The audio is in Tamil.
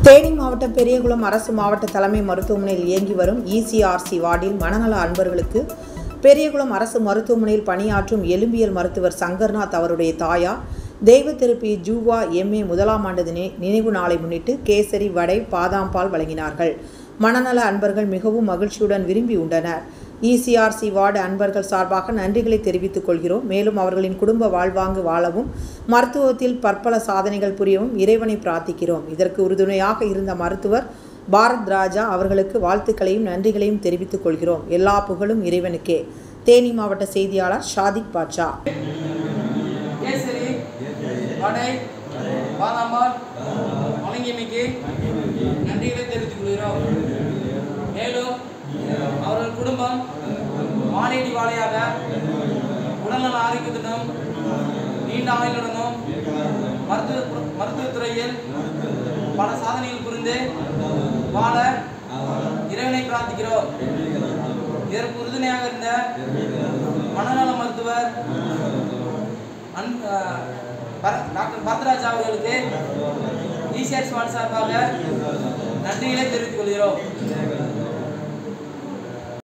தேனி மாவட்டம் பெரியகுளம் அரசு மாவட்ட தலைமை மருத்துவமனையில் இயங்கி வரும் இசிஆர்சி வார்டில் மனநல அன்பர்களுக்கு பெரியகுளம் அரசு மருத்துவமனையில் பணியாற்றும் எலும்பியல் மருத்துவர் சங்கர்நாத் அவருடைய தாயார் தெய்வத்திருப்பி ஜூவா MA முதலாம் ஆண்டு நினைவு நாளை முன்னிட்டு கேசரி, வடை, பாதாம் பால் வழங்கினார்கள். மனநல அன்பர்கள் மிகவும் மகிழ்ச்சியுடன் விரும்பி உண்டனர். இசிஆர்சி வார்டு அன்பர்கள் சார்பாக நன்றிகளை தெரிவித்துக் கொள்கிறோம். மேலும் அவர்களின் குடும்ப வாழ்வாங்கு வாழவும், மருத்துவத்தில் பற்பல சாதனைகள் புரியவும் இறைவனை பிரார்த்திக்கிறோம். இதற்கு உறுதுணையாக இருந்த மருத்துவர் பாரத் ராஜா அவர்களுக்கு வாழ்த்துக்களையும் நன்றிகளையும் தெரிவித்துக் கொள்கிறோம். எல்லா புகழும் இறைவனுக்கே. தேனி மாவட்ட செய்தியாளர் ஷாதிக் பாட்ஷா. நன்றிகளை தெரிவித்துக் கொள்கிறோம். மேலும் அவர்கள் குடும்பம் வாழையடி வாழையாக உடல்நல ஆரோக்கியத்துடனும் நீண்ட ஆயுளுடனும் மருத்துவத்துறையில் பல சாதனைகள் புரிந்து வாழ இறைவனை பிரார்த்திக்கிறோம். இதற்கு உறுதுணையாக இருந்த மனநல மருத்துவர் டாக்டர் பரத்ராஜ் அவர்களுக்கு இசிஆர்சி வார்டு சார்பாக நன்றிகளை தெரிவித்துக் கொள்கிறோம்.